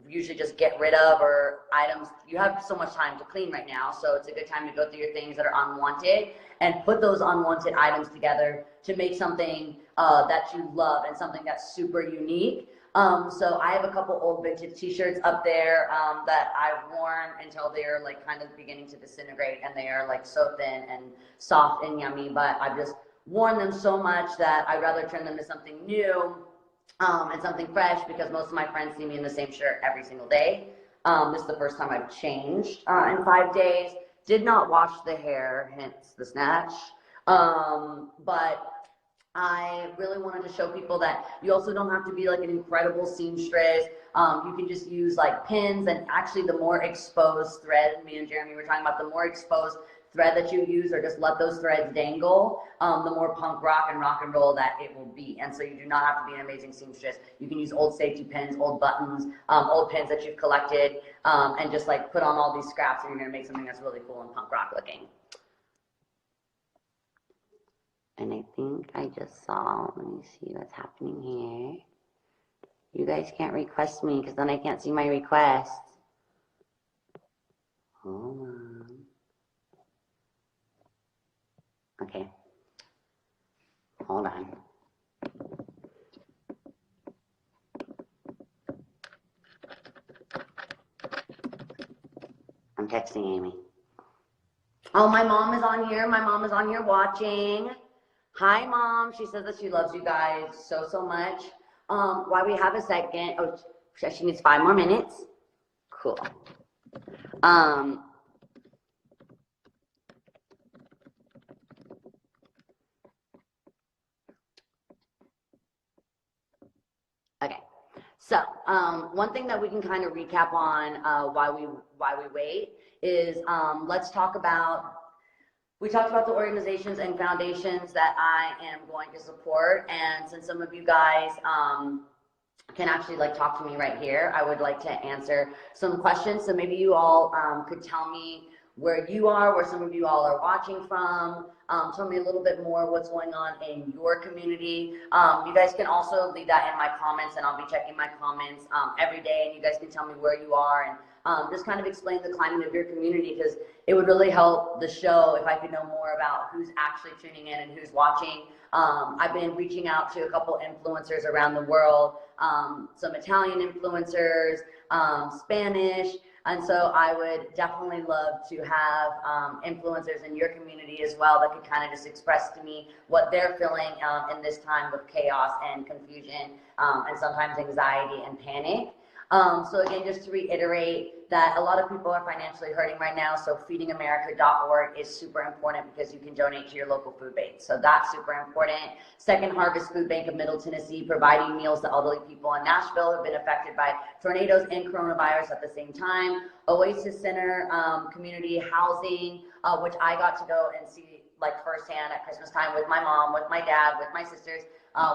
usually just get rid of, or items. You have so much time to clean right now, so it's a good time to go through your things that are unwanted and put those unwanted items together to make something that you love and something that's super unique. So I have a couple old vintage t-shirts up there that I've worn until they're like kind of beginning to disintegrate, and they are like so thin and soft and yummy, but I've just worn them so much that I'd rather turn them to something new and something fresh, because most of my friends see me in the same shirt every single day. This is the first time I've changed in 5 days. Did not wash the hair, hence the snatch. But I really wanted to show people that you also don't have to be like an incredible seamstress. You can just use like pins, and actually the more exposed thread, me and Jeremy were talking about, the more exposed thread that you use, or just let those threads dangle, the more punk rock and roll that it will be. And so you do not have to be an amazing seamstress. You can use old safety pins, old buttons, old pins that you've collected, and just like put on all these scraps, and you're gonna make something that's really cool and punk rock looking. And I think I just saw, let me see what's happening here. You guys can't request me, because then I can't see my requests. Hold on. Okay. Hold on. I'm texting Amy. Oh, my mom is on here. My mom is on here watching. Hi, Mom. She says that she loves you guys so much. While we have a second, oh, she needs 5 more minutes. Cool. Okay. So, one thing that we can kind of recap on why we wait is let's talk about. We talked about the organizations and foundations that I am going to support, and since some of you guys can actually like talk to me right here, I would like to answer some questions. So maybe you all could tell me where you are, where some of you all are watching from. Tell me a little bit more what's going on in your community. You guys can also leave that in my comments, and I'll be checking my comments every day, and you guys can tell me where you are, and just kind of explain the climate of your community, because it would really help the show if I could know more about who's actually tuning in and who's watching. I've been reaching out to a couple influencers around the world, some Italian influencers, Spanish, and so I would definitely love to have influencers in your community as well that could kind of just express to me what they're feeling in this time with chaos and confusion, and sometimes anxiety and panic. So again, just to reiterate that a lot of people are financially hurting right now, so feedingamerica.org is super important, because you can donate to your local food bank. So that's super important. Second Harvest Food Bank of Middle Tennessee, providing meals to elderly people in Nashville who have been affected by tornadoes and coronavirus at the same time. Oasis Center, community housing, which I got to go and see like firsthand at Christmas time with my mom, with my dad, with my sisters.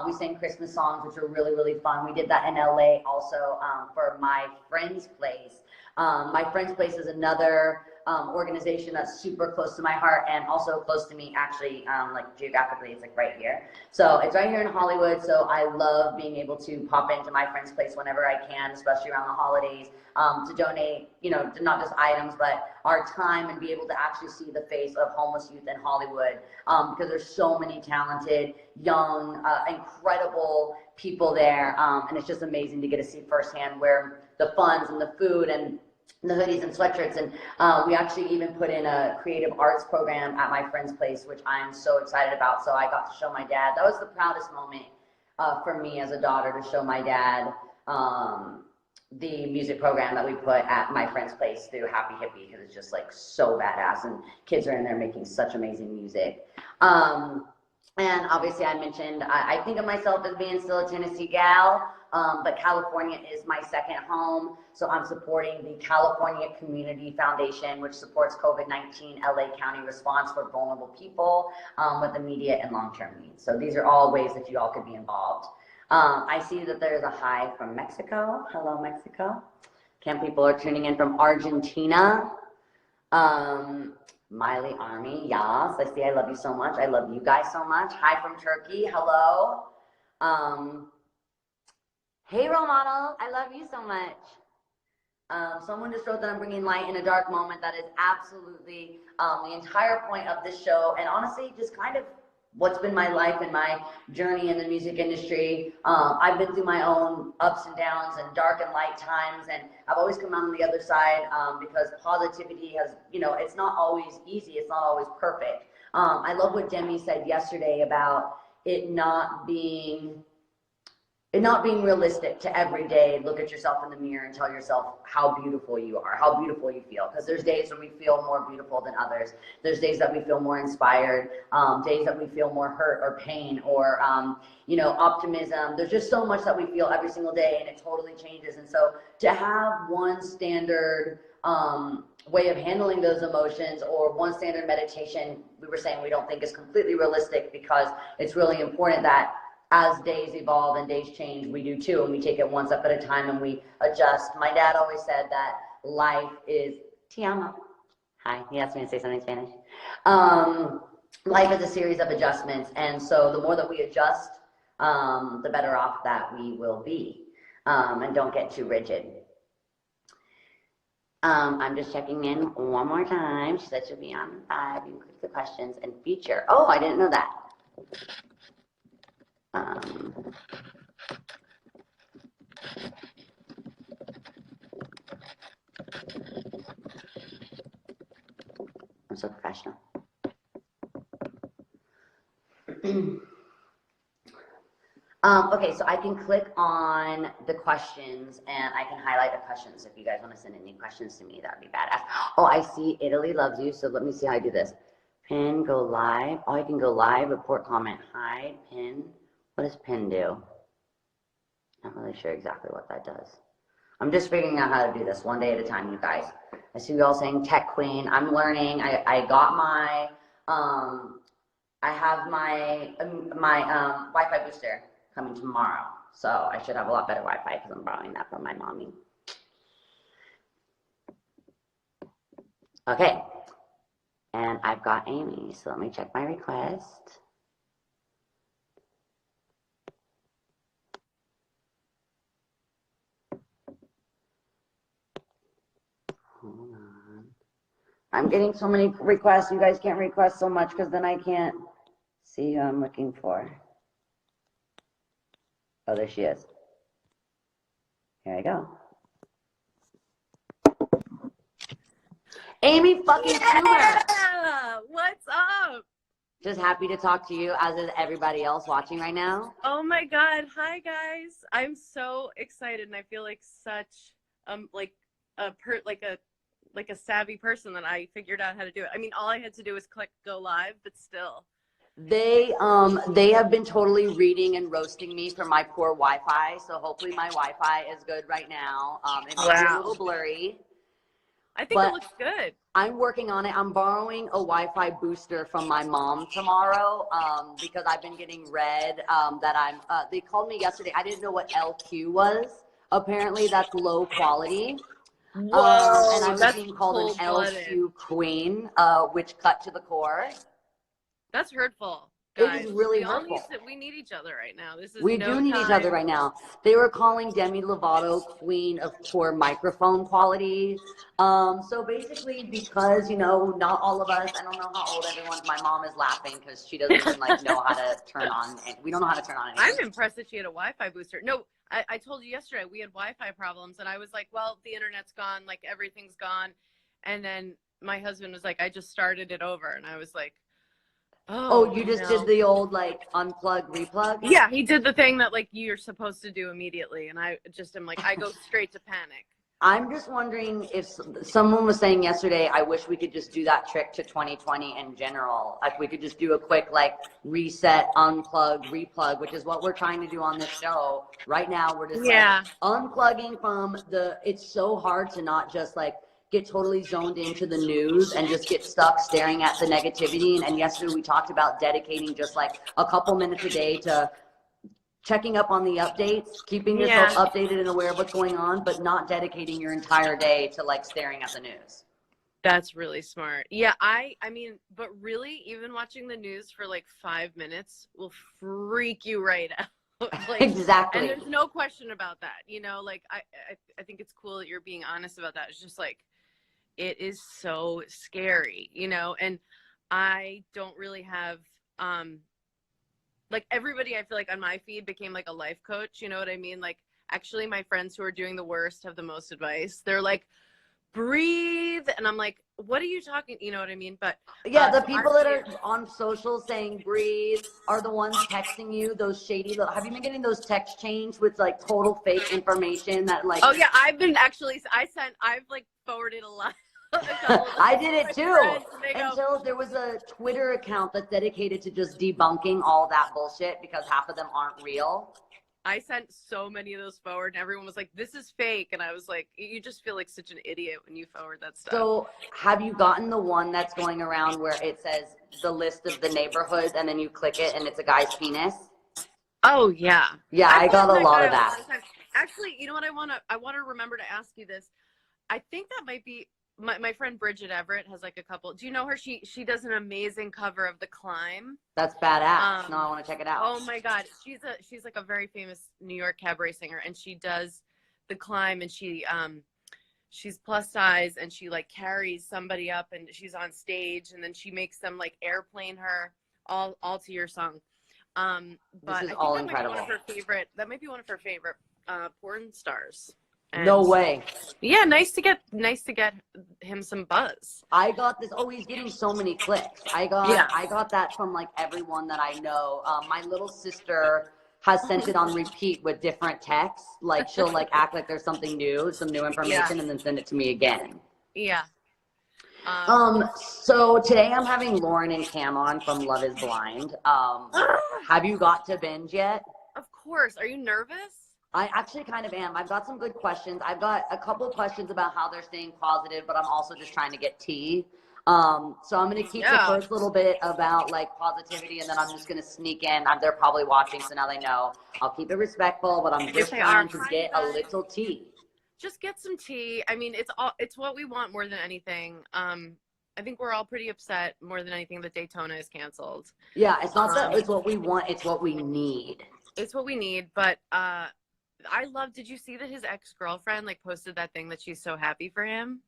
We sang Christmas songs, which were really fun. We did that in LA also for My Friend's Place. My Friend's Place is another organization that's super close to my heart, and also close to me actually, like geographically, it's like right here. So it's right here in Hollywood, so I love being able to pop into My Friend's Place whenever I can, especially around the holidays, to donate, you know, not just items, but our time, and be able to actually see the face of homeless youth in Hollywood, because there's so many talented, young, incredible people there, and it's just amazing to get to see firsthand where the funds and the food and the hoodies and sweatshirts, and we actually even put in a creative arts program at My Friend's Place, which I'm so excited about. So I got to show my dad. That was the proudest moment for me as a daughter, to show my dad the music program that we put at My Friend's Place through Happy Hippie, because it's just like so badass, and kids are in there making such amazing music. And obviously I mentioned, I think of myself as being still a Tennessee gal, but California is my second home. So I'm supporting the California Community Foundation, which supports COVID-19 LA County response for vulnerable people with immediate and long-term needs. So these are all ways that you all could be involved. I see that there's a hi from Mexico. Hello, Mexico. Cam people are tuning in from Argentina. Miley Army, yes. I see. I love you so much. I love you guys so much. Hi from Turkey. Hello. Hey, role model. I love you so much. Someone just wrote that I'm bringing light in a dark moment. That is absolutely the entire point of this show, and honestly, just kind of what's been my life and my journey in the music industry. I've been through my own ups and downs and dark and light times, and I've always come out on the other side because positivity has, you know, it's not always easy. It's not always perfect. I love what Demi said yesterday about it not being realistic to every day look at yourself in the mirror and tell yourself how beautiful you are, how beautiful you feel. Because there's days when we feel more beautiful than others. There's days that we feel more inspired, days that we feel more hurt or pain or, you know, optimism. There's just so much that we feel every single day, and it totally changes. And so to have one standard way of handling those emotions, or one standard meditation, we were saying we don't think is completely realistic, because it's really important that as days evolve and days change, we do too, and we take it one step at a time and we adjust. My dad always said that life is te amo. Hi, he asked me to say something in Spanish. Life is a series of adjustments, and so the more that we adjust, the better off that we will be, and don't get too rigid. I'm just checking in one more time. She said she'll be on 5. You can click the questions and feature. Oh, I didn't know that. I'm so professional. Okay, so I can click on the questions and I can highlight the questions. If you guys want to send any questions to me, that would be badass. Oh, I see Italy loves you, so let me see how I do this. Pin, go live. Oh, I can go live, report, comment, hide, pin. What does pin do? Not really sure exactly what that does. I'm just figuring out how to do this one day at a time, you guys. I see you all saying tech queen. I'm learning. I got my, I have my Wi-Fi booster coming tomorrow. So I should have a lot better Wi-Fi because I'm borrowing that from my mommy. Okay. And I've got Amy. So let me check my request. Hold on. I'm getting so many requests. You guys can't request so much because then I can't see who I'm looking for. Oh, there she is. Here I go. Amy fucking Schumer. Yeah! What's up? Just happy to talk to you, as is everybody else watching right now. Oh my God. Hi guys. I'm so excited, and I feel like such like a savvy person that I figured out how to do it. I mean, all I had to do was click go live, but still. They have been totally reading and roasting me for my poor Wi-Fi. So hopefully my Wi-Fi is good right now. It might be a little blurry. I think it looks good. I'm working on it. I'm borrowing a Wi-Fi booster from my mom tomorrow because I've been getting read that I'm, they called me yesterday. I didn't know what LQ was. Apparently that's low quality. Whoa, and I was being called an LQ queen, which cut to the core. That's hurtful. Guys, it is really hurtful. We need each other right now. We do need each other right now. They were calling Demi Lovato queen of poor microphone quality. So basically, because, you know, not all of us, I don't know how old everyone's, my mom is laughing because she doesn't even like know how to turn on, and we don't know how to turn on anything. I'm impressed that she had a Wi-Fi booster. No, I told you yesterday we had Wi-Fi problems, and I was like, well, the internet's gone, like everything's gone. And then my husband was like, I just started it over, and I was like, oh, you just did the old like unplug, replug? Yeah, he did the thing that like you're supposed to do immediately, and I just am like, I go straight to panic. I'm just wondering if someone was saying yesterday, I wish we could just do that trick to 2020 in general. Like we could just do a quick like reset, unplug, replug, which is what we're trying to do on this show. Right now, we're just like unplugging from it's so hard to not just like get totally zoned into the news and just get stuck staring at the negativity. And yesterday we talked about dedicating just like a couple minutes a day to checking up on the updates, keeping yourself updated and aware of what's going on, but not dedicating your entire day to like staring at the news. That's really smart. Yeah, I mean, but really, even watching the news for like 5 minutes will freak you right out. Like, Exactly. and there's no question about that. You know, like I think it's cool that you're being honest about that. It's just like, it is so scary, you know, and I don't really have, like everybody I feel like on my feed became like a life coach. You know what I mean? Like actually my friends who are doing the worst have the most advice. They're like, breathe. And I'm like, what are you talking? You know what I mean? But yeah, the so people that are on social saying breathe are the ones texting you those shady little, have you been getting those text chains with like total fake information that like, oh yeah, I've like forwarded a lot. I did it too Go, until there was a Twitter account that's dedicated to just debunking all that bullshit because half of them aren't real. I sent so many of those forward and everyone was like, this is fake. And I was like, you just feel like such an idiot when you forward that stuff. So have you gotten the one that's going around where it says the list of the neighborhoods and then you click it and it's a guy's penis? Oh yeah. Yeah, I got a lot of that. Actually, you know what I want to remember to ask you this. I think that might be my friend Bridget Everett has like a couple. Do you know her? She does an amazing cover of The Climb. That's badass. No, I want to check it out. Oh my God. She's like a very famous New York cabaret singer, and she does The Climb, and she's plus size, and she like carries somebody up and she's on stage, and then she makes them like airplane her all to your song. But this is I think all that incredible. That might be one of her favorite porn stars. And no way. Yeah, nice to get him some buzz. I got this. Oh, he's getting so many clicks. I got that from like everyone that I know. My little sister has sent it on repeat with different texts. Like she'll like act like there's something new, some new information, and then send it to me again. Yeah. So today I'm having Lauren and Cam on from Love is Blind. Have you got to binge yet? Of course. Are you nervous? I actually kind of am. I've got some good questions. I've got a couple questions about how they're staying positive, but I'm also just trying to get tea. So I'm going to keep the first little bit about like positivity, and then I'm just going to sneak in. They're probably watching, so now they know. I'll keep it respectful, but I'm just trying to get a little tea. Just get some tea. I mean, it's what we want more than anything. I think we're all pretty upset more than anything that Daytona is canceled. Yeah, it's not that it's what we want, it's what we need. It's what we need, but did you see that his ex-girlfriend like posted that thing that she's so happy for him?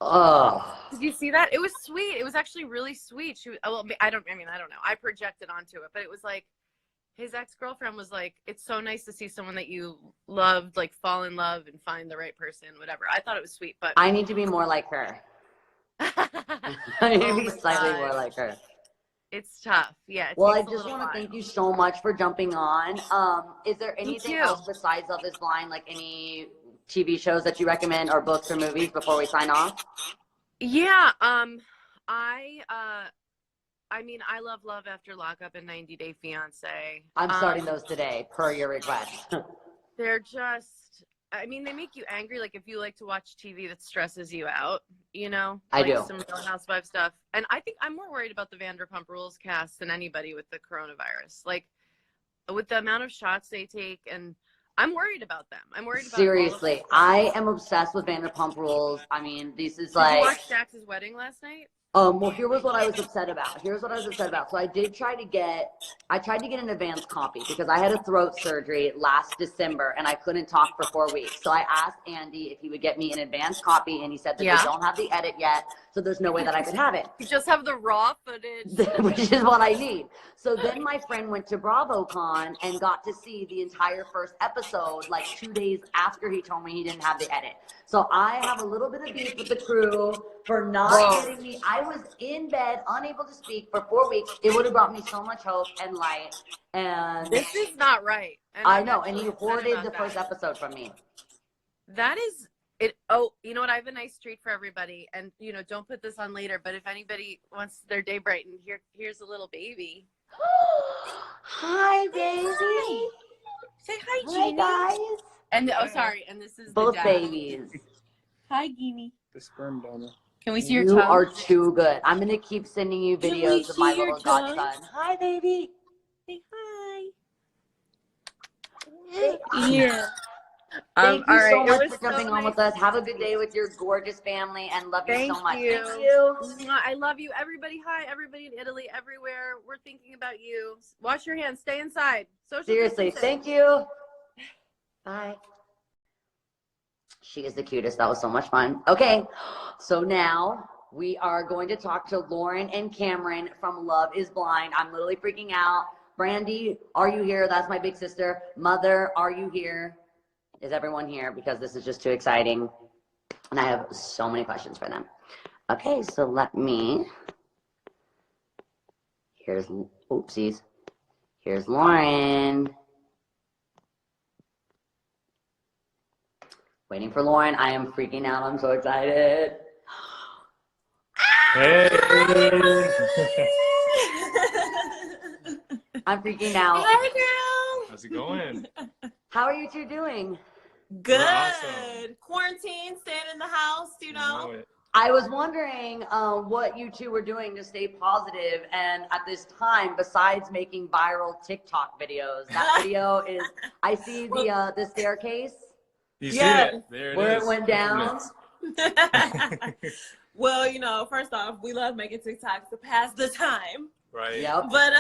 Oh. Did you see that? It was sweet. It was actually really sweet. I don't know. I projected onto it, but it was like his ex-girlfriend was like, it's so nice to see someone that you loved, like fall in love and find the right person, whatever. I thought it was sweet, but I need to be more like her. I need to be slightly more like her. It's tough. Yeah. Well, I just want to thank you so much for jumping on. Is there anything else besides Love is Blind, like any TV shows that you recommend or books or movies before we sign off? Yeah. I mean, I love Love After Lockup and 90 Day Fiance. I'm starting those today, per your request. They're just, I mean, they make you angry. Like if you like to watch TV that stresses you out, you know? I do. Some Real Housewives stuff. And I think I'm more worried about the Vanderpump Rules cast than anybody with the coronavirus. Like with the amount of shots they take, and I'm worried about them. I'm worried about seriously. I am obsessed with Vanderpump Rules. I mean, this is like. Did you watch Dax's wedding last night? Well, here was what I was upset about. So I tried to get an advance copy because I had a throat surgery last December and I couldn't talk for 4 weeks. So I asked Andy if he would get me an advance copy, and he said that they don't have the edit yet, so there's no way that I could have it. You just have the raw footage. Which is what I need. So then my friend went to BravoCon and got to see the entire first episode like 2 days after he told me he didn't have the edit. So I have a little bit of beef with the crew for not getting me. I was in bed, unable to speak for 4 weeks. It would have brought me so much hope and light. And this is not right. And I know. And he hoarded the first episode from me. That is it. Oh, you know what? I have a nice treat for everybody. And, you know, don't put this on later, but if anybody wants their day brightened, here's a little baby. Hi, baby. Hi. Say hi, Jeannie. Hi, guys. And sorry. And this is both babies. Hi, Jeannie. The sperm donor. Can we see your tongue? You are tongue? too good. I'm going to keep sending you videos of my little godson. Hi, baby. Say hi. Say Yeah. Thank All you so right. It much was for so jumping on nice with us. to Have a meet good you. day with your gorgeous family and love you Thank so much. you. Thank you. Mwah, I love you. Everybody, hi. Everybody in Italy, everywhere. We're thinking about you. Wash your hands. Stay inside. Social Seriously, distancing. thank you. Bye. She is the cutest. That was so much fun. Okay, so now we are going to talk to Lauren and Cameron from Love is Blind. I'm literally freaking out. Brandy, are you here? That's my big sister. Mother, are you here? Is everyone here? Because this is just too exciting. And I have so many questions for them. Okay, so here's, oopsies. Here's Lauren. Waiting for Lauren. I am freaking out. I'm so excited. Hey. I'm freaking out. Hey, girl. How's it going? How are you two doing? Good. awesome. Quarantine, staying in the house, you know. it. I was wondering what you two were doing to stay positive, and at this time, besides making viral TikTok videos, that video is. I see the staircase You Yeah. see it? There it where is. it went down. Well, you know, first off, we love making TikToks to pass the time. Right. Yep. But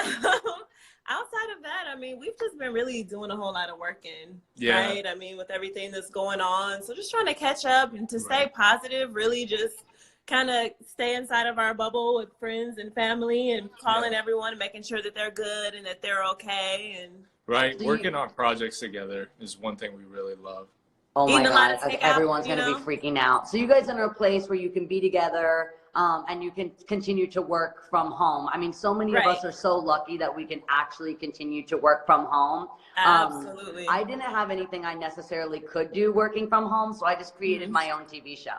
outside of that, I mean, we've just been really doing a whole lot of working, Yeah. right? I mean, with everything that's going on. So just trying to catch up and to stay Right. positive, really just kind of stay inside of our bubble with friends and family and calling everyone and making sure that they're good and that they're okay. And Right. Do you- Working on projects together is one thing we really love. Oh my Eating a lot God, of like takeout, everyone's you gonna know? be freaking out. So you guys are in a place where you can be together and you can continue to work from home. I mean, so many of Right. us are so lucky that we can actually continue to work from home. Absolutely. I didn't have anything I necessarily could do working from home, so I just created my own TV show.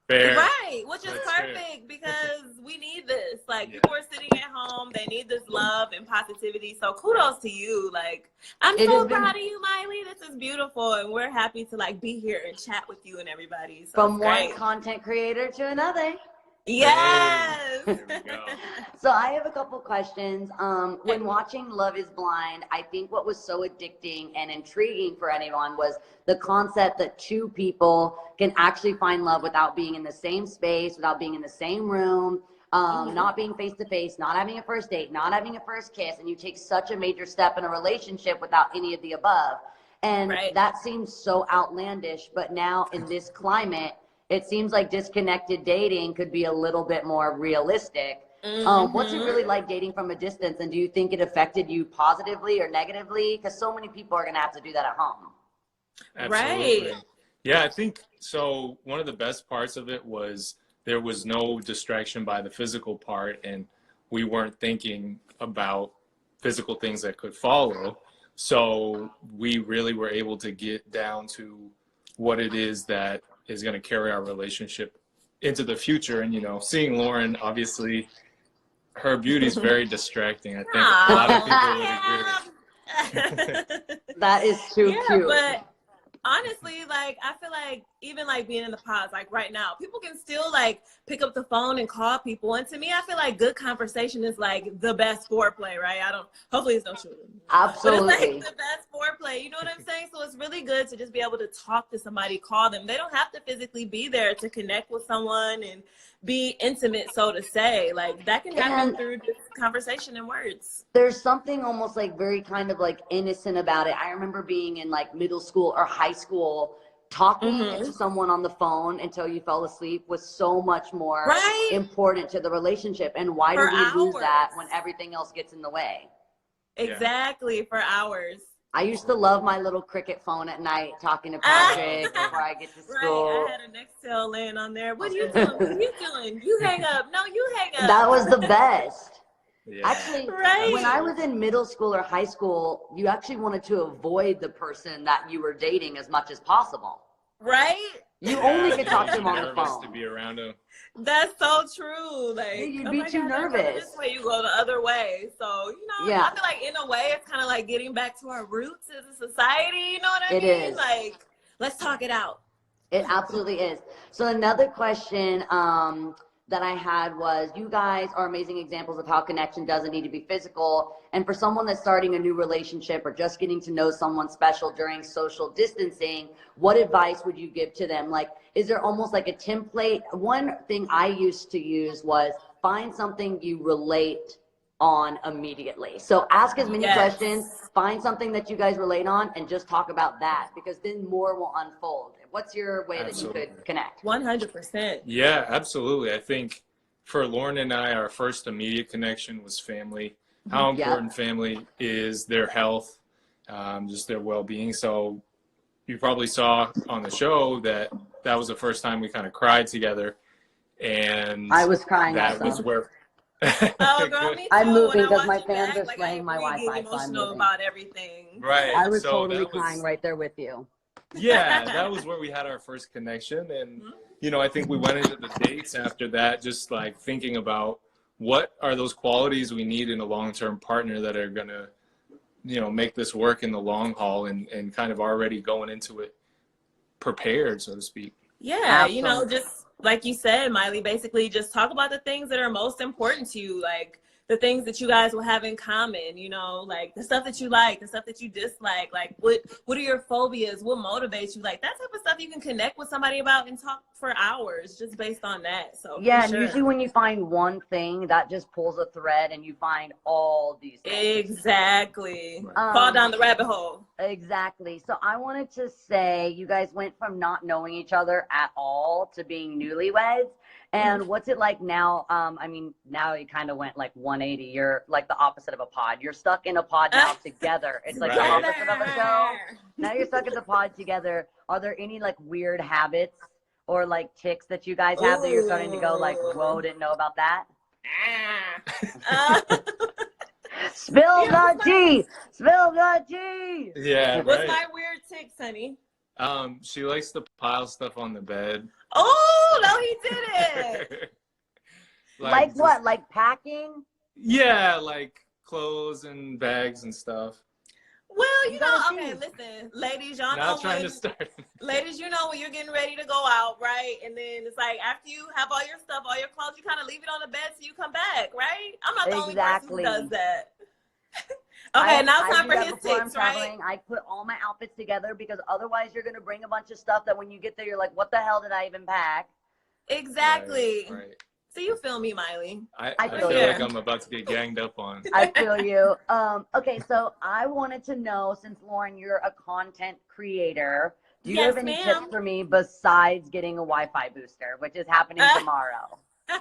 Fair. Right, which is That's fair. perfect because we need this. Like, Yeah. people are sitting at home, they need this love and positivity. So kudos to you. Like, I'm It so has been- proud of you, Miley. This is beautiful, and we're happy to like be here and chat with you and everybody. So From it's one great. content creator to another. Yes. There we go. So I have a couple questions. When watching Love is Blind, I think what was so addicting and intriguing for anyone was the concept that two people can actually find love without being in the same space, without being in the same room, not being face to face, not having a first date, not having a first kiss, and you take such a major step in a relationship without any of the above. And Right. that seems so outlandish, but now in this climate, it seems like disconnected dating could be a little bit more realistic. What's it really like dating from a distance, and do you think it affected you positively or negatively? Because so many people are going to have to do that at home. Absolutely. Right. Yeah, I think so. One of the best parts of it was there was no distraction by the physical part, and we weren't thinking about physical things that could follow. So we really were able to get down to what it is that is going to carry our relationship into the future. And, you know, seeing Lauren, obviously, her beauty is very distracting. I think a lot of people would agree. That is too Yeah, cute. but honestly, like, I feel like even like being in the pods, like right now, people can still like pick up the phone and call people. And to me, I feel like good conversation is like the best foreplay, right? Hopefully it's no shooting. Absolutely. But it's like the best foreplay. You know what I'm saying? So it's really good to just be able to talk to somebody, call them. They don't have to physically be there to connect with someone and be intimate, so to say. Like, that can happen And- through just conversation and words. There's something almost like very kind of like innocent about it. I remember being in like middle school or high school, talking to someone on the phone until you fell asleep was so much more Right. important to the relationship. And why For do we lose that hours. when everything else gets in the way? Exactly, for hours. I used to love my little cricket phone at night, talking to Patrick before I get to school. Right, I had a Nextel laying on there. What are you doing? What are you doing? You hang up. No, you hang up. That was the best. Yeah. Actually, Right. when I was in middle school or high school, you actually wanted to avoid the person that you were dating as much as possible. Right? You only Yeah, could talk to you'd him be on the nervous phone. to be around him. That's so true. Like, Yeah, you'd oh be my too God, they're going nervous. This way, you go the other way. So, you know, Yeah. I feel like in a way, it's kind of like getting back to our roots as a society. You know what I It mean? is. Like, let's talk it out. It absolutely is. So another question, that I had was, you guys are amazing examples of how connection doesn't need to be physical. And for someone that's starting a new relationship or just getting to know someone special during social distancing, what advice would you give to them? Like, is there almost like a template? One thing I used to use was find something you relate on immediately. So ask as many questions, find something that you guys relate on, and just talk about that, because then more will unfold. What's your way that you could connect? 100%. Yeah, absolutely. I think for Lauren and I, our first immediate connection was family. How important family is, their health, just their well-being. So you probably saw on the show that was the first time we kind of cried together. And I was crying. That was where. Oh, girl, me too. I'm moving because when I my watch you fans back, are spraying my Wi-Fi, get so I'm emotional moving. about everything. Right. I was So totally that was- crying right there with you. Yeah, that was where we had our first connection. And, you know, I think we went into the dates after that, just like thinking about what are those qualities we need in a long-term partner that are going to, you know, make this work in the long haul, and kind of already going into it prepared, so to speak. Yeah, you know, just like you said, Miley, basically just talk about the things that are most important to you, like the things that you guys will have in common, you know, like the stuff that you like, the stuff that you dislike, like what are your phobias, what motivates you, like that type of stuff you can connect with somebody about and talk for hours just based on that. So yeah, and usually when you find one thing, that just pulls a thread and you find all these things. Exactly. Fall down the rabbit hole. Exactly. So I wanted to say, you guys went from not knowing each other at all to being newlyweds. And what's it like now? I mean, now you kind of went like 180. You're like the opposite of a pod. You're stuck in a pod now together. It's like the opposite of a show. Now you're stuck in the pod together. Are there any like weird habits or like tics that you guys have that you're starting to go like, whoa, didn't know about that? Spill the tea! Spill the tea! Yeah. What's my weird tics, honey? She likes to pile stuff on the bed. Oh, no, he did it. like what? Like packing? Yeah, like clothes and bags and stuff. Well, you know, okay, listen, ladies, y'all know trying to start. Ladies, you know when you're getting ready to go out, right? And then it's like after you have all your stuff, all your clothes, you kind of leave it on the bed so you come back, right? I'm not the only person who does that. Okay, now it's time for his tips, right? I put all my outfits together because otherwise you're going to bring a bunch of stuff that when you get there, you're like, what the hell did I even pack? Exactly. Right. So you feel me, Miley? I feel like I'm about to get ganged up on. I feel you. Okay, so I wanted to know, since Lauren, you're a content creator, do you have any tips for me besides getting a Wi-Fi booster, which is happening tomorrow? Okay,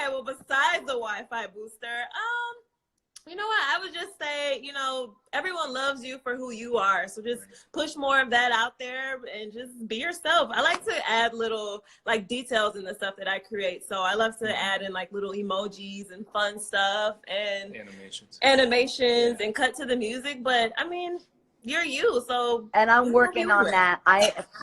well, besides the Wi-Fi booster, you know what? I would just say, you know, everyone loves you for who you are. So just push more of that out there and just be yourself. I like to add little like details in the stuff that I create. So I love to add in like little emojis and fun stuff and animations and cut to the music. But I mean, you're you. So and I'm working on that.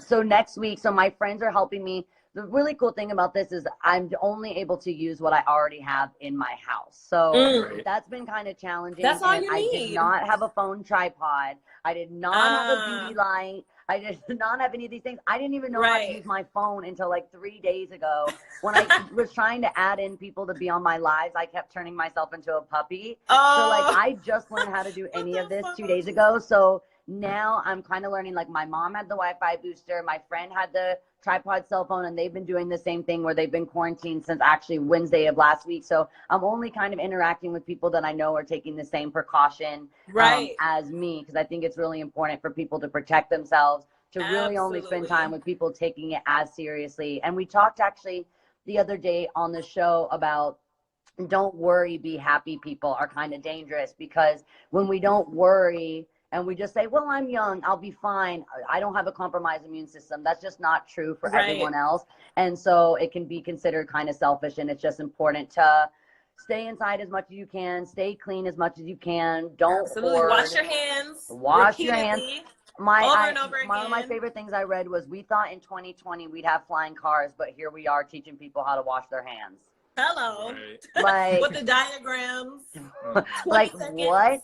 So next week, so my friends are helping me. The really cool thing about this is I'm only able to use what I already have in my house. So that's been kind of challenging. That's all you need. I did not have a phone tripod. I did not have a beauty light. I did not have any of these things. I didn't even know how to use my phone until like 3 days ago. When I was trying to add in people to be on my lives, I kept turning myself into a puppy. So like I just learned how to do any of this 2 days ago. So now I'm kind of learning, like my mom had the Wi-Fi booster. My friend had the tripod cell phone, and they've been doing the same thing where they've been quarantined since actually Wednesday of last week. So I'm only kind of interacting with people that I know are taking the same precaution as me, because I think it's really important for people to protect themselves, to really only spend time with people taking it as seriously. And we talked actually the other day on the show about don't worry, be happy people are kind of dangerous, because when we don't worry and we just say, well, I'm young, I'll be fine, I don't have a compromised immune system, that's just not true for everyone else. And so it can be considered kind of selfish, and it's just important to stay inside as much as you can, stay clean as much as you can, don't hoard. Wash your hands. Wash your hands. One of my favorite things I read was, we thought in 2020 we'd have flying cars, but here we are teaching people how to wash their hands. Hello. Like with the diagrams. Like what?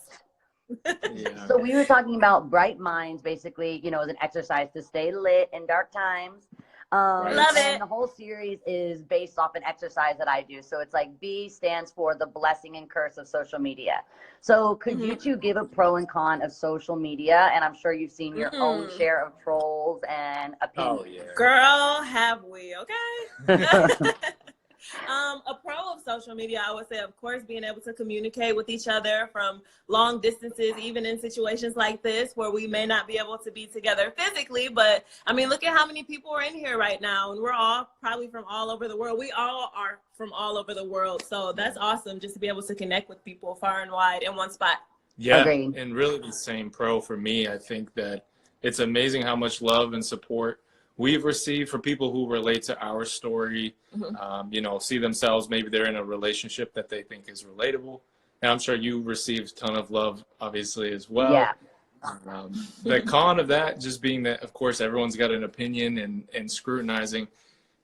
So we were talking about bright minds, basically, you know, as an exercise to stay lit in dark times. Right. Love And it. the whole series is based off an exercise that I do. So it's like B stands for the blessing and curse of social media. So could you two give a pro and con of social media? And I'm sure you've seen your own share of trolls and Oh opinions. yeah. Girl, have we, okay? A pro of social media, I would say, of course, being able to communicate with each other from long distances, even in situations like this where we may not be able to be together physically. But I mean, look at how many people are in here right now, and we're all probably from all over the world. We all are from all over the world. So that's awesome, just to be able to connect with people far and wide in one spot. Yeah, Agreed. and really the same pro for me. I think that it's amazing how much love and support we've received for people who relate to our story, you know, see themselves, maybe they're in a relationship that they think is relatable. And I'm sure you received a ton of love, obviously, as well. Yeah. The con of that just being that, of course, everyone's got an opinion and scrutinizing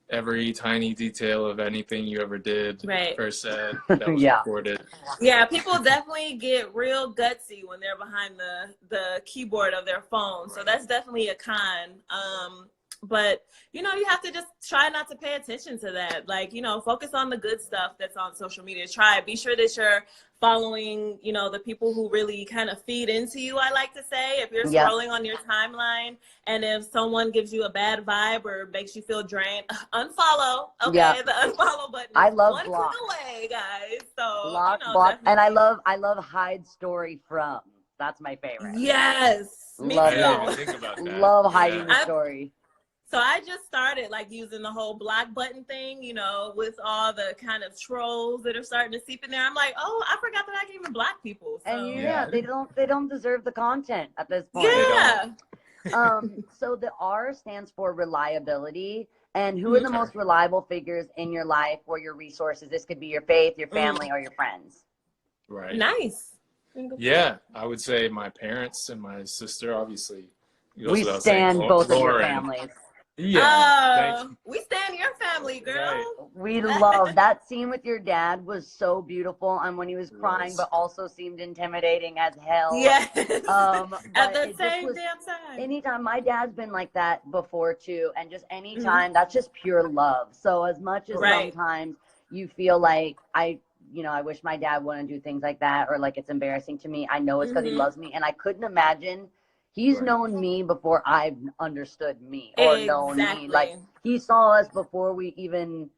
every tiny detail of anything you ever did or said that was recorded. Yeah, people definitely get real gutsy when they're behind the keyboard of their phone. So that's definitely a con. But, you know, you have to just try not to pay attention to that. Like, you know, focus on the good stuff that's on social media. Be sure that you're following, you know, the people who really kind of feed into you, I like to say. If you're scrolling on your timeline and if someone gives you a bad vibe or makes you feel drained, unfollow. Okay, the unfollow button. I love one block. click away, guys. So, Block, you know, block. And I love hide story from. That's my favorite. Yes. Me Love too. I didn't even think about that. Love hiding the story. So I just started like using the whole block button thing, you know, with all the kind of trolls that are starting to seep in there. I'm like, oh, I forgot that I can even block people. So. And they don't deserve the content at this point. Yeah. So the R stands for reliability. And who are the most reliable figures in your life or your resources? This could be your faith, your family, or your friends. Right. Nice. Yeah, I would say my parents and my sister, obviously. We stand both of your families. Yeah. We stand your family, girl. Right. We love that scene with your dad was so beautiful, and when he was crying, but also seemed intimidating as hell. Yes. At the same damn time. Anytime, my dad's been like that before too, and just anytime, that's just pure love. So as much as sometimes you feel like I wish my dad wouldn't do things like that, or like it's embarrassing to me, I know it's because he loves me, and I couldn't imagine. He's known me before I've understood me or known me. Like, he saw us before we even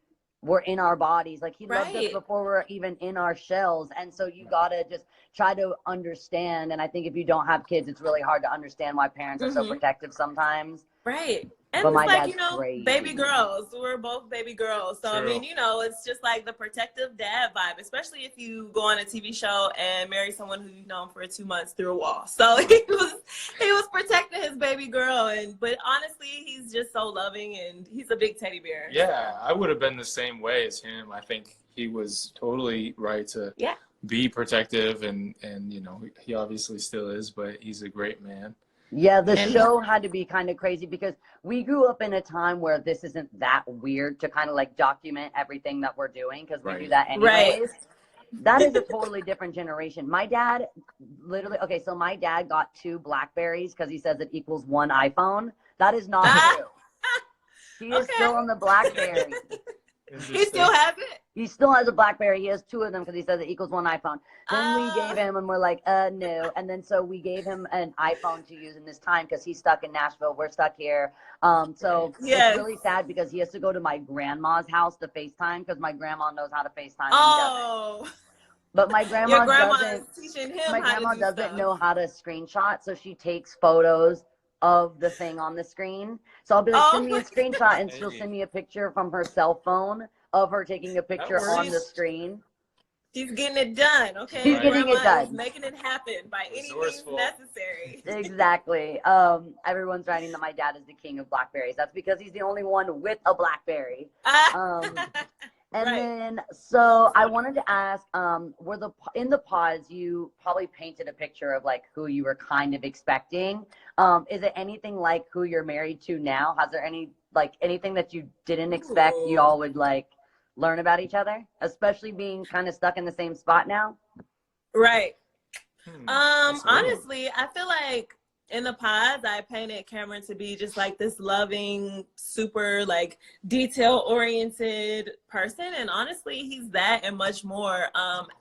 were in our bodies. Like, he loved us before we were even in our shells. And so you got to just try to understand. And I think if you don't have kids, it's really hard to understand why parents are so protective sometimes. Right. And but it's my like, dad's you know, crazy. baby girls. We're both baby girls. So, True. I mean, you know, it's just like the protective dad vibe, especially if you go on a TV show and marry someone who you've known for 2 months through a wall. So he was protecting his baby girl. But honestly, he's just so loving and he's a big teddy bear. Yeah, I would have been the same way as him. I think he was totally right to be protective and, you know, he obviously still is, but he's a great man. Yeah, the show had to be kind of crazy because we grew up in a time where this isn't that weird to kind of like document everything that we're doing because we do that anyways. That is a totally different generation. My dad literally, so my dad got 2 Blackberries because he says it equals 1 iPhone. That is not true. He is still on the Blackberry. He still has it? He still has a Blackberry. He has 2 of them because he says it equals 1 iPhone. Then we gave him, and we're like, no. And then so we gave him an iPhone to use in this time because he's stuck in Nashville. We're stuck here. So it's really sad because he has to go to my grandma's house to FaceTime because my grandma knows how to FaceTime. And he doesn't. But my grandma doesn't know how to screenshot, so she takes photos of the thing on the screen. So I'll be like, send me a screenshot, and she'll send me a picture from her cell phone of her taking a picture on the screen. She's getting it done, okay? She's getting it done. Making it happen by any means necessary. Exactly. Everyone's writing that my dad is the king of Blackberries. That's because he's the only one with a Blackberry. And then, so I wanted to ask, in the pause, you probably painted a picture of like who you were kind of expecting. Is it anything like who you're married to now? Has there anything that you didn't expect you all would like learn about each other, especially being kind of stuck in the same spot now? Right. Honestly, I feel like in the pods, I painted Cameron to be just like this loving, super like detail-oriented person, and honestly, he's that and much more.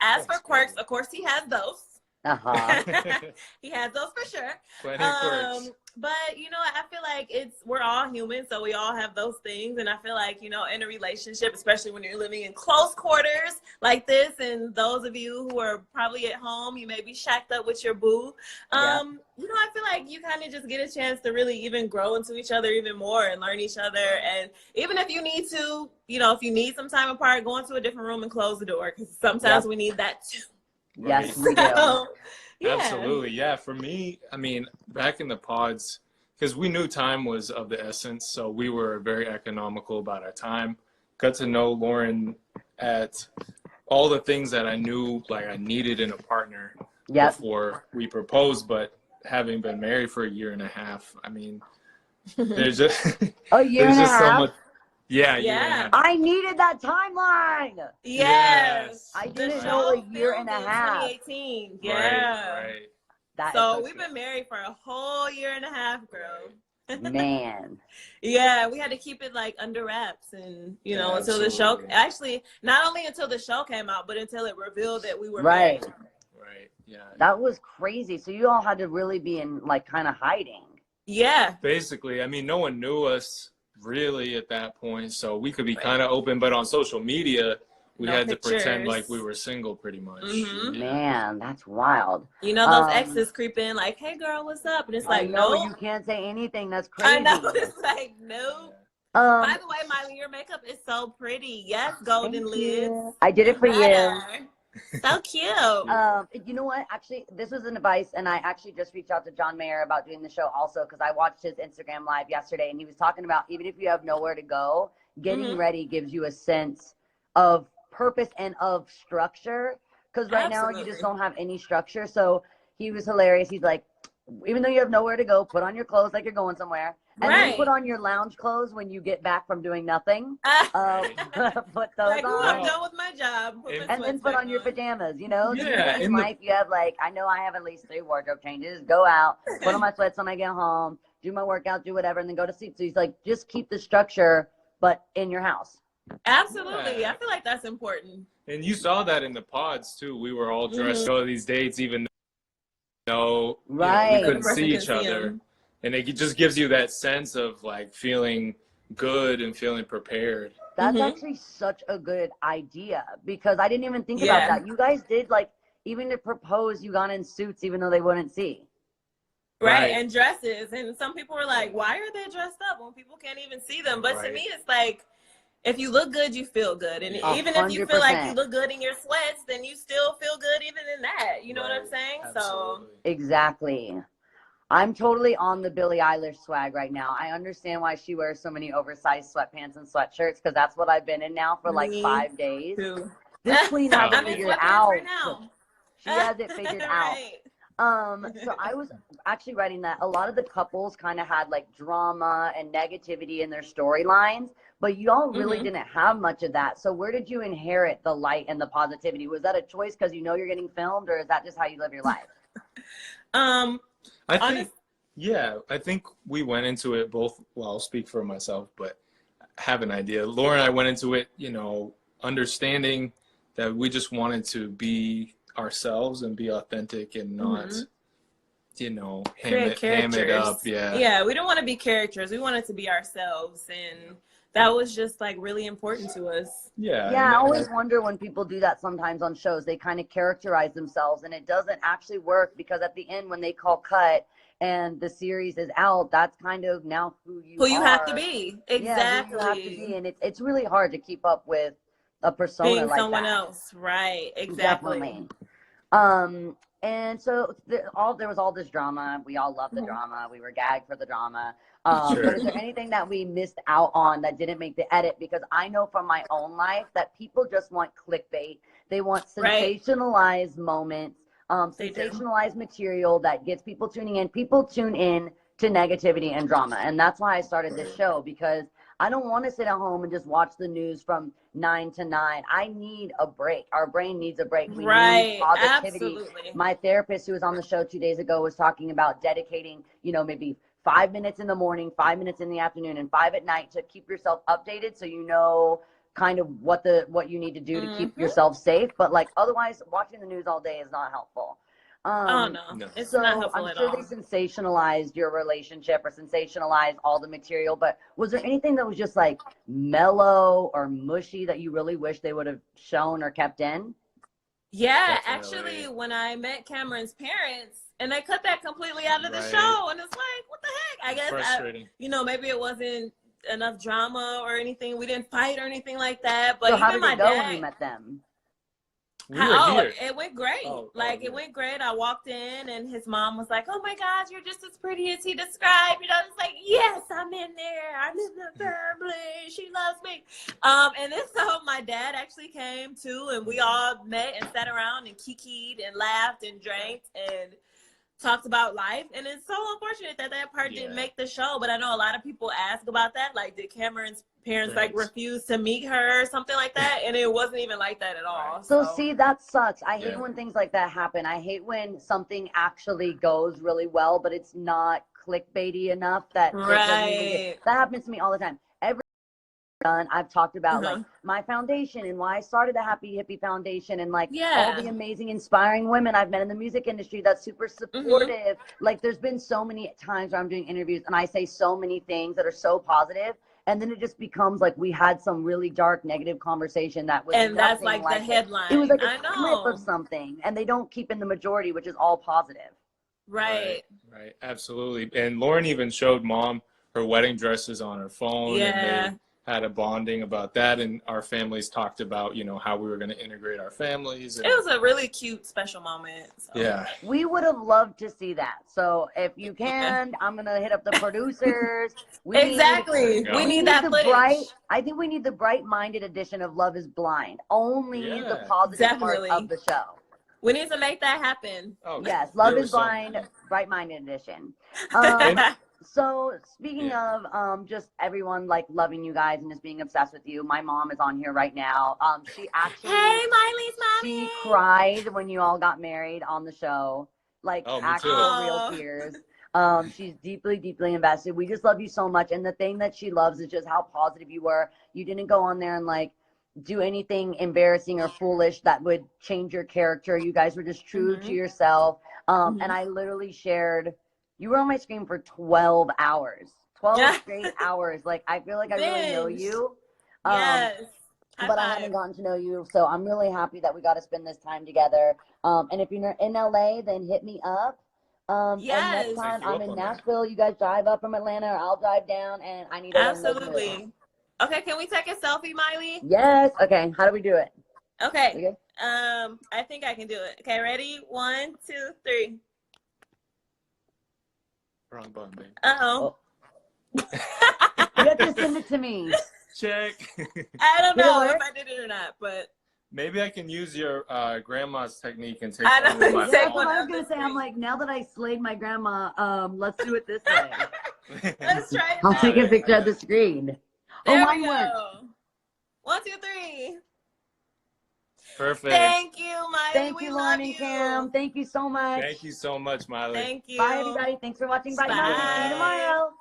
As for quirks, of course, he has those. He has those for sure. Plenty of quirks. But you know, I feel like we're all human, so we all have those things. And I feel like, you know, in a relationship, especially when you're living in close quarters like this, and those of you who are probably at home, you may be shacked up with your boo. You know, I feel like you kind of just get a chance to really even grow into each other even more and learn each other. And even if you need to, you know, if you need some time apart, go into a different room and close the door, because sometimes we need that too. Yes, we do. Yeah. Absolutely. Yeah. For me, I mean, back in the pods, because we knew time was of the essence, so we were very economical about our time. Got to know Lauren at all the things that I knew like I needed in a partner before we proposed, but having been married for a year and a half, I mean, there's just a year and a half. So much. Yeah, yeah. I needed that timeline. Yes. I didn't know a year and a half. 2018. Yeah. Right. So we've been married for a whole year and a half, girl. Man. Yeah, we had to keep it like under wraps, and you know, until the show. Actually, not only until the show came out, but until it revealed that we were married. Right. Yeah. That was crazy. So you all had to really be in like kind of hiding. Yeah. Basically, I mean, no one knew us really at that point, so we could be kind of open, but on social media we had to pretend like we were single pretty much. Man, that's wild. You know, those exes creep in like, hey girl, what's up? And it's like, no, you can't say anything. That's crazy. I know. It's like, no. By the way, Miley, your makeup is so pretty. Yes, golden lids. I did it for you. So cute. You know what? Actually, this was an advice, and I actually just reached out to John Mayer about doing the show also, because I watched his Instagram live yesterday, and he was talking about even if you have nowhere to go, getting ready gives you a sense of purpose and of structure, because right now you just don't have any structure. So he was hilarious. He's like, even though you have nowhere to go, put on your clothes like you're going somewhere. And then put on your lounge clothes when you get back from doing nothing. Put those like, on. I'm done with my job. And then put on your pajamas, you know? Yeah. In life, you have like, I know I have at least 3 wardrobe changes. Go out, put on my sweats when I get home, do my workout, do whatever, and then go to sleep. So he's like, just keep the structure, but in your house. Absolutely. I feel like that's important. And you saw that in the pods too. We were all dressed to these dates, even though you know, we couldn't see each other. And it just gives you that sense of like feeling good and feeling prepared. That's actually such a good idea, because I didn't even think about that. You guys did, like, even to propose, you got in suits even though they wouldn't see. Right, and dresses. And some people were like, why are they dressed up when people can't even see them? But to me, it's like, if you look good, you feel good. And even if you feel like you look good in your sweats, then you still feel good even in that. You know what I'm saying? Absolutely. So Exactly. I'm totally on the Billie Eilish swag right now. I understand why she wears so many oversized sweatpants and sweatshirts, because that's what I've been in now for like 5 days. This queen has it figured out. Right now. She has it figured out. So I was actually writing that a lot of the couples kind of had like drama and negativity in their storylines, but y'all really didn't have much of that. So where did you inherit the light and the positivity? Was that a choice because you know you're getting filmed, or is that just how you live your life? I think we went into it both. Well, I'll speak for myself, but I have an idea. Laura and I went into it, you know, understanding that we just wanted to be ourselves and be authentic and not, you know, ham it up. Yeah, we don't want to be characters. We wanted to be ourselves, and that was just like really important to us. I always wonder when people do that sometimes on shows. They kind of characterize themselves, and it doesn't actually work, because at the end when they call cut and the series is out, that's kind of now who you have to be. Exactly. Yeah, who you have to be, and it's really hard to keep up with a persona being like someone that. Else, right? Exactly. Definitely. And so there was all this drama. We all loved the drama. We were gagged for the drama. But is there anything that we missed out on that didn't make the edit? Because I know from my own life that people just want clickbait. They want sensationalized moments, sensationalized material that gets people tuning in. People tune in to negativity and drama. And that's why I started this show, because I don't want to sit at home and just watch the news from 9 to 9. I need a break. Our brain needs a break. We need positivity. Absolutely. My therapist who was on the show 2 days ago was talking about dedicating, maybe 5 minutes in the morning, 5 minutes in the afternoon, and 5 at night to keep yourself updated, so you know kind of what you need to do to keep yourself safe. But like otherwise, watching the news all day is not helpful. Oh no, it's not helpful at all. I'm sure they sensationalized your relationship or sensationalized all the material, but was there anything that was just like mellow or mushy that you really wish they would have shown or kept in? Yeah, Definitely. actually, when I met Cameron's parents, and they cut that completely out of the show, and it's like, what the heck? I guess, Frustrating. maybe it wasn't enough drama or anything. We didn't fight or anything like that. But So even how did my it go dad, when you met them? We were here. it went great. Yeah. It went great. I walked in and his mom was like, "Oh my gosh, you're just as pretty as he described." It's like, yes, I'm in there. I'm in the family. She loves me. And then so my dad actually came too, and we all met and sat around and kikied and laughed and drank and talked about life. And it's so unfortunate that part didn't make the show. But I know a lot of people ask about that. Like, did Cameron's parents like refuse to meet her or something like that? And it wasn't even like that at all. So see, that sucks. I hate when things like that happen. I hate when something actually goes really well, but it's not clickbaity enough that it doesn't even get, that happens to me all the time. I've talked about like my foundation and why I started the Happy Hippie Foundation, and like all the amazing, inspiring women I've met in the music industry that's super supportive. Like there's been so many times where I'm doing interviews and I say so many things that are so positive, and then it just becomes like we had some really dark, negative conversation that was, and that's like the headline. It was like a clip of something, and they don't keep in the majority, which is all positive. Right, absolutely. And Lauren even showed Mom her wedding dresses on her phone, and they had a bonding about that, and our families talked about how we were going to integrate our families. And, it was a really cute, special moment. So. Yeah, we would have loved to see that. So if you can, I'm gonna hit up the producers. We need that footage. I think we need the bright-minded edition of Love Is Blind. Only the positive part of the show. We need to make that happen. Oh, yes, Love Is Blind, bright-minded edition. So speaking of just everyone like loving you guys and just being obsessed with you, my mom is on here right now. She actually Miley's mommy. She cried when you all got married on the show, like actual real tears. She's deeply, deeply invested. We just love you so much, and the thing that she loves is just how positive you were. You didn't go on there and like do anything embarrassing or foolish that would change your character. You guys were just true to yourself. And I literally shared. You were on my screen for 12 hours. 12 straight hours. Like, I feel like I really know you. Yes. But I haven't gotten to know you. So I'm really happy that we got to spend this time together. And if you're in LA, then hit me up. And next time I'm in Nashville, you guys drive up from Atlanta, or I'll drive down, and I need to absolutely. Okay, can we take a selfie, Miley? Yes. Okay. How do we do it? Okay. I think I can do it. Okay, ready? 1, 2, 3. Wrong button, baby. You have to send it to me. Check. I don't know if I did it or not, but maybe I can use your grandma's technique and take one with my That's what I was gonna say. I'm like, now that I slayed my grandma, let's do it this way. Let's try it. I'll take a picture of the screen. There we go. 1, 2, 3. Perfect. Thank you, Miley. Thank you, Lauren and Cam. Thank you so much. Thank you so much, Miley. Thank you. Bye, everybody. Thanks for watching. Bye. See you tomorrow.